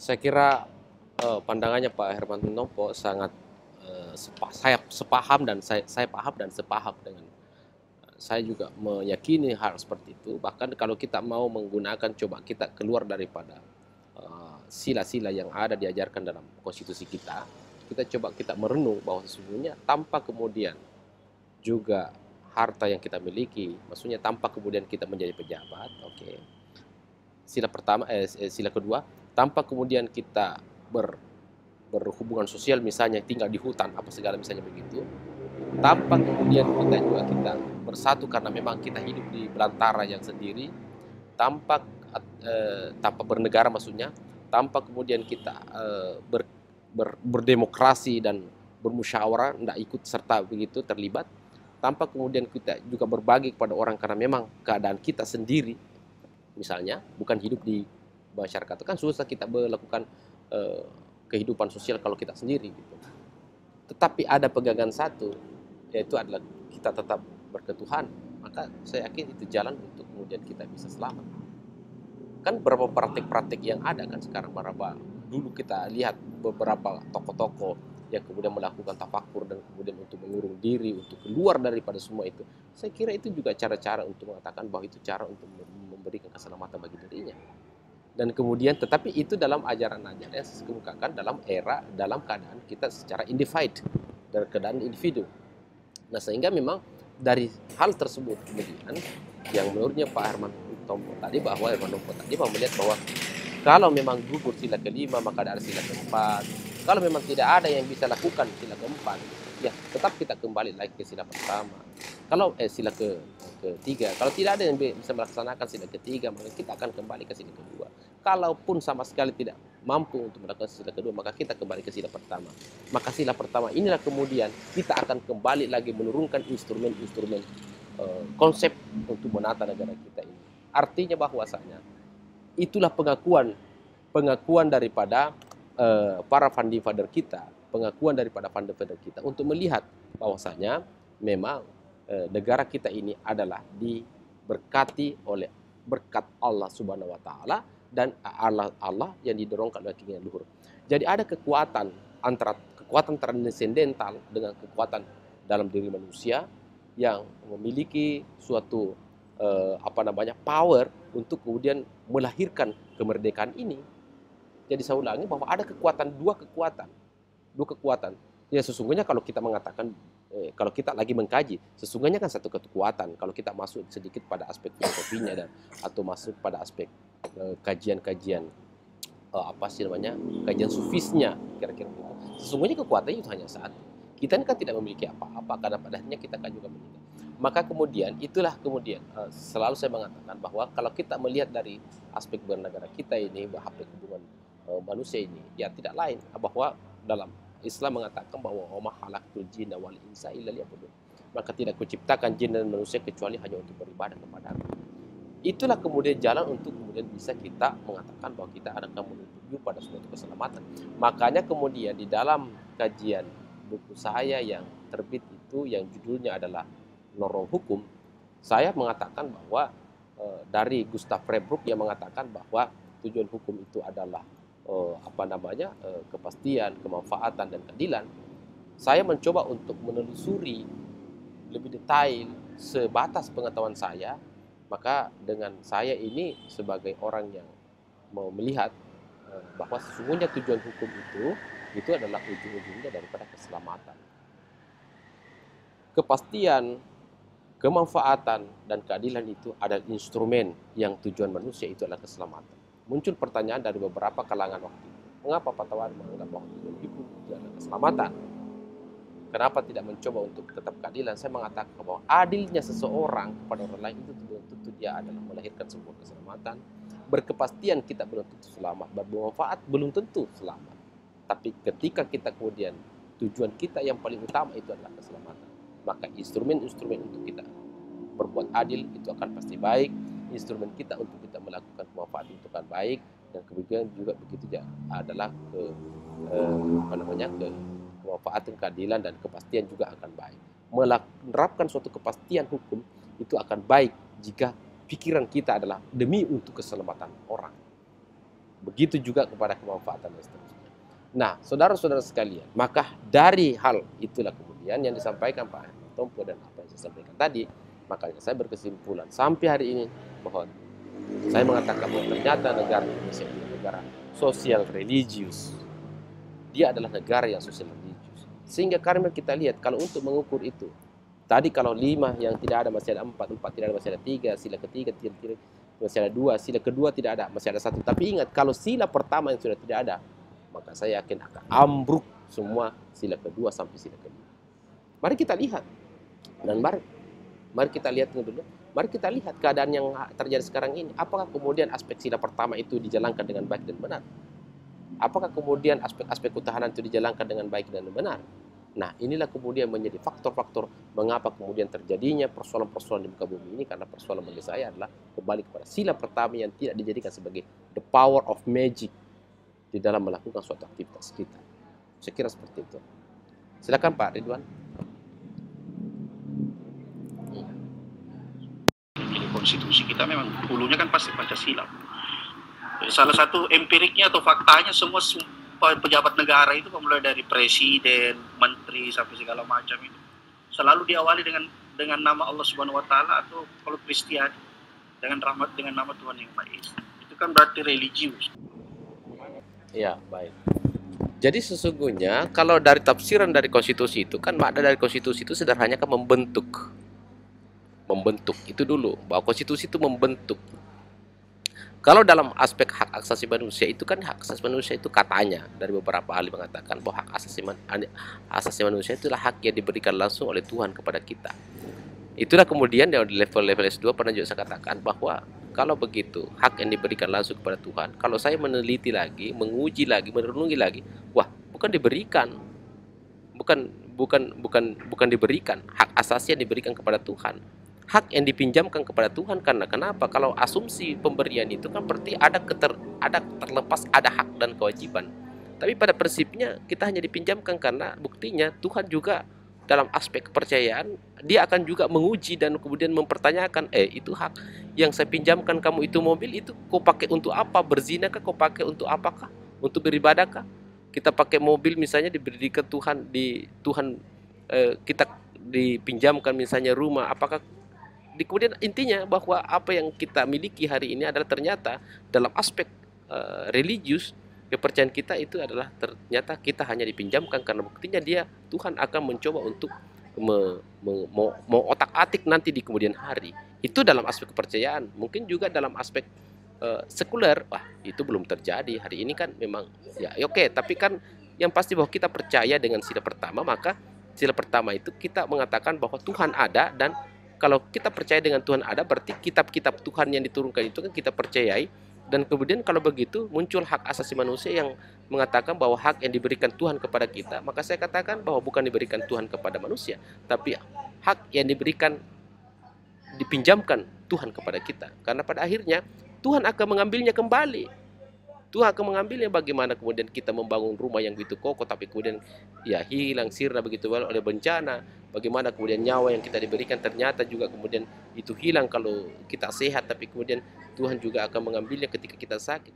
Saya kira pandangannya Pak Herman Nopo sangat saya sepaham dan saya paham dan sepaham dengan saya juga meyakini hal seperti itu. Bahkan kalau kita mau menggunakan coba kita keluar daripada sila-sila yang ada diajarkan dalam konstitusi kita coba kita merenung bahwa sesungguhnya tanpa kemudian juga harta yang kita miliki, maksudnya tanpa kemudian kita menjadi pejabat, oke. Sila kedua, tanpa kemudian kita berhubungan sosial misalnya tinggal di hutan apa segala misalnya begitu, tanpa kemudian kita bersatu karena memang kita hidup di belantara yang sendiri, tanpa tanpa bernegara maksudnya, tanpa kemudian kita berdemokrasi dan bermusyawarah, tidak ikut serta begitu terlibat, tanpa kemudian kita juga berbagi kepada orang karena memang keadaan kita sendiri, misalnya bukan hidup di masyarakat, kan susah kita melakukan kehidupan sosial kalau kita sendiri gitu. Tetapi ada pegangan satu, yaitu adalah kita tetap berketuhanan, maka saya yakin itu jalan untuk kemudian kita bisa selamat. Kan beberapa praktik-praktik yang ada kan sekarang, beberapa dulu kita lihat beberapa tokoh-tokoh yang kemudian melakukan tafakur dan kemudian untuk mengurung diri, untuk keluar daripada semua itu. Saya kira itu juga cara-cara untuk mengatakan bahwa itu cara untuk memberikan keselamatan bagi dirinya. Dan kemudian tetapi itu dalam ajaran-ajaran yang saya kemukakan dalam dalam keadaan kita secara individu, dalam keadaan individu. Nah sehingga memang dari hal tersebut kemudian yang menurutnya Pak Herman Tompo tadi bahwa melihat bahwa kalau memang gugur sila kelima maka ada sila keempat. Kalau memang tidak ada yang bisa lakukan sila keempat, ya tetap kita kembali lagi ke sila pertama. Kalau sila ketiga, kalau tidak ada yang bisa melaksanakan sila ketiga, maka kita akan kembali ke sila kedua. Kalaupun sama sekali tidak mampu untuk melakukan sila kedua, maka kita kembali ke sila pertama. Maka sila pertama inilah kemudian kita akan kembali lagi menurunkan instrumen-instrumen konsep untuk menata negara kita ini. Artinya bahwasanya itulah pengakuan daripada para founding father kita, pengakuan daripada founding father kita untuk melihat bahwasanya memang negara kita ini adalah diberkati oleh berkat Allah Subhanahu wa taala dan Allah yang didorongkan oleh keinginan luhur. Jadi ada kekuatan antara kekuatan transendental dengan kekuatan dalam diri manusia yang memiliki suatu power untuk kemudian melahirkan kemerdekaan ini. Jadi saya ulangi bahwa ada dua kekuatan. Ya sesungguhnya kalau kita mengatakan, kalau kita lagi mengkaji, sesungguhnya kan satu kekuatan. Kalau kita masuk sedikit pada aspek filosofinya atau masuk pada aspek kajian-kajian kajian sufisnya, kira-kira begitu. Sesungguhnya kekuatannya itu hanya satu. Kita kan tidak memiliki apa-apa karena padanya kita kan juga meninggal. Maka kemudian itulah kemudian selalu saya mengatakan bahwa kalau kita melihat dari aspek bernegara kita ini, aspek hubungan manusia ini, ya tidak lain bahwa dalam Islam mengatakan bahwa wa ma khalaqtul jinna wal insa illa liya'budun. Maka tidak kuciptakan jin dan manusia kecuali hanya untuk beribadah kepada Aku. Itulah kemudian jalan untuk kemudian bisa kita mengatakan bahwa kita akan menuju pada suatu keselamatan. Makanya kemudian di dalam kajian buku saya yang terbit itu yang judulnya adalah Lorong Hukum, saya mengatakan bahwa dari Gustav Freiburg yang mengatakan bahwa tujuan hukum itu adalah kepastian, kemanfaatan dan keadilan. Saya mencoba untuk menelusuri lebih detail sebatas pengetahuan saya, maka dengan saya ini sebagai orang yang mau melihat bahwa sesungguhnya tujuan hukum itu adalah ujung-ujungnya daripada keselamatan. Kepastian, kemanfaatan, dan keadilan itu adalah instrumen yang tujuan manusia itu adalah keselamatan. Muncul pertanyaan dari beberapa kalangan waktu itu. Mengapa Pak Tawan menganggap bahwa tujuan hidup itu adalah keselamatan? Kenapa tidak mencoba untuk tetap keadilan? Saya mengatakan bahwa adilnya seseorang kepada orang lain itu belum tentu dia adalah melahirkan sebuah keselamatan. Berkepastian kita belum tentu selamat. Bermanfaat belum tentu selamat. Tapi ketika kita kemudian tujuan kita yang paling utama itu adalah keselamatan, maka instrumen-instrumen untuk kita berbuat adil itu akan pasti baik. Instrumen kita untuk kita melakukan kemanfaatan itu akan baik, dan kemudian juga begitu ya adalah kemanfaatan, keadilan dan kepastian juga akan baik. Menerapkan suatu kepastian hukum itu akan baik jika pikiran kita adalah demi untuk keselamatan orang. Begitu juga kepada kemanfaatan dan seterusnya. Nah, saudara-saudara sekalian, maka dari hal itulah kemudian yang disampaikan Pak Tompo dan apa yang saya sampaikan tadi, makanya saya berkesimpulan sampai hari ini bahwa saya mengatakan bahwa ternyata negara Indonesia ini negara sosial religius. Dia adalah negara yang sosial religius. Sehingga karena kita lihat kalau untuk mengukur itu, tadi kalau 5 yang tidak ada masih ada 4, 4 tidak ada masih ada 3, sila ketiga tidak masih ada 2, sila kedua tidak ada masih ada 1. Tapi ingat kalau sila pertama yang sudah tidak ada, maka saya yakin akan ambruk semua sila kedua sampai sila kedua. Mari kita lihat dan mari kita lihat dulu. Mari kita lihat keadaan yang terjadi sekarang ini. Apakah kemudian aspek sila pertama itu dijalankan dengan baik dan benar? Apakah kemudian aspek-aspek ketahanan itu dijalankan dengan baik dan benar? Nah, inilah kemudian menjadi faktor-faktor mengapa kemudian terjadinya persoalan-persoalan di muka bumi ini, karena persoalan bagi saya adalah kembali kepada sila pertama yang tidak dijadikan sebagai the power of magic di dalam melakukan suatu aktivitas kita. Saya kira seperti itu. Silakan Pak Ridwan. Konstitusi kita memang hulunya kan pasti Pancasila. Salah satu empiriknya atau faktanya semua pejabat negara itu mulai dari presiden, menteri sampai segala macam itu selalu diawali dengan nama Allah Subhanahu wa taala, atau kalau Kristiani dengan nama Tuhan Yang Maha Esa. Itu kan berarti religius. Ya, baik. Jadi sesungguhnya kalau dari tafsiran dari konstitusi itu kan makna dari konstitusi itu sederhananya kan membentuk itu dulu, bahwa konstitusi itu membentuk. Kalau dalam aspek hak asasi manusia itu kan hak asasi manusia itu katanya dari beberapa ahli mengatakan bahwa hak asasi manusia itulah hak yang diberikan langsung oleh Tuhan kepada kita. Itulah kemudian di level S2 pernah juga saya katakan bahwa kalau begitu hak yang diberikan langsung kepada Tuhan, kalau saya meneliti lagi, menguji lagi, merenungi lagi, wah, bukan diberikan. Bukan diberikan. Hak asasi yang diberikan kepada Tuhan. Hak yang dipinjamkan kepada Tuhan, karena kenapa? Kalau asumsi pemberian itu kan berarti ada terlepas ada hak dan kewajiban. Tapi pada prinsipnya kita hanya dipinjamkan karena buktinya Tuhan juga dalam aspek kepercayaan dia akan juga menguji dan kemudian mempertanyakan, itu hak yang saya pinjamkan kamu itu mobil itu kau pakai untuk apa? Berzina kah? Kau pakai untuk apakah? Untuk beribadah kah? Kita pakai mobil misalnya diberikan Tuhan kita dipinjamkan misalnya rumah, apakah kemudian intinya bahwa apa yang kita miliki hari ini adalah ternyata dalam aspek religius, kepercayaan kita itu adalah ternyata kita hanya dipinjamkan karena buktinya Tuhan akan mencoba untuk mau otak-atik nanti di kemudian hari. Itu dalam aspek kepercayaan. Mungkin juga dalam aspek sekuler, wah itu belum terjadi. Hari ini kan memang ya oke, tapi kan yang pasti bahwa kita percaya dengan sila pertama, maka sila pertama itu kita mengatakan bahwa Tuhan ada, dan kalau kita percaya dengan Tuhan ada, berarti kitab-kitab Tuhan yang diturunkan itu kan kita percayai. Dan kemudian kalau begitu muncul hak asasi manusia yang mengatakan bahwa hak yang diberikan Tuhan kepada kita, maka saya katakan bahwa bukan diberikan Tuhan kepada manusia, tapi hak yang dipinjamkan Tuhan kepada kita. Karena pada akhirnya Tuhan akan mengambilnya kembali. Tuhan akan mengambilnya. Bagaimana kemudian kita membangun rumah yang begitu kokoh tapi kemudian ya hilang sirna begitu oleh bencana. Bagaimana kemudian nyawa yang kita diberikan ternyata juga kemudian itu hilang kalau kita sehat, tapi kemudian Tuhan juga akan mengambilnya ketika kita sakit.